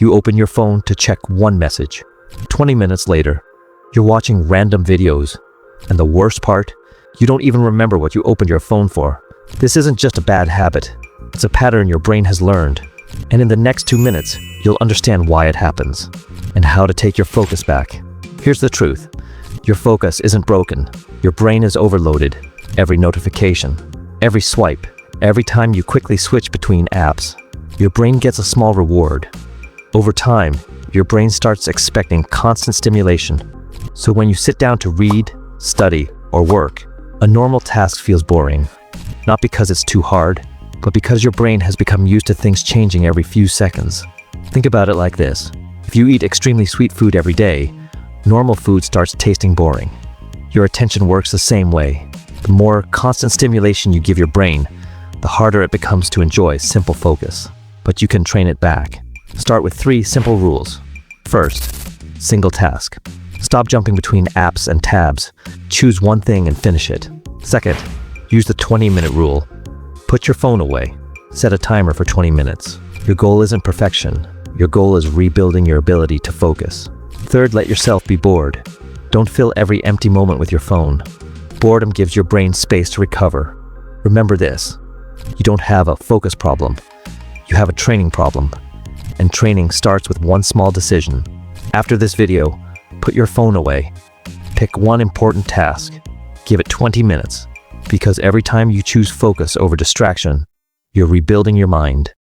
you open your phone to check one message. 20 minutes later, you're watching random videos. And the worst part, you don't even remember what you opened your phone for. This isn't just a bad habit. It's a pattern your brain has learned. And in the next 2 minutes, you'll understand why it happens and how to take your focus back. Here's the truth. Your focus isn't broken. Your brain is overloaded. Every notification, every swipe, every time you quickly switch between apps, your brain gets a small reward. Over time, your brain starts expecting constant stimulation. So when you sit down to read, study, or work, a normal task feels boring. Not because it's too hard, but because your brain has become used to things changing every few seconds. Think about it like this. If you eat extremely sweet food every day, normal food starts tasting boring. Your attention works the same way. The more constant stimulation you give your brain, the harder it becomes to enjoy simple focus. But you can train it back. Start with 3 simple rules. First, single task. Stop jumping between apps and tabs. Choose one thing and finish it. Second, use the 20-minute rule. Put your phone away. Set a timer for 20 minutes. Your goal isn't perfection. Your goal is rebuilding your ability to focus. Third, let yourself be bored. Don't fill every empty moment with your phone. Boredom gives your brain space to recover. Remember this. You don't have a focus problem. You have a training problem. And training starts with one small decision. After this video, put your phone away. Pick one important task. Give it 20 minutes. Because every time you choose focus over distraction, you're rebuilding your mind.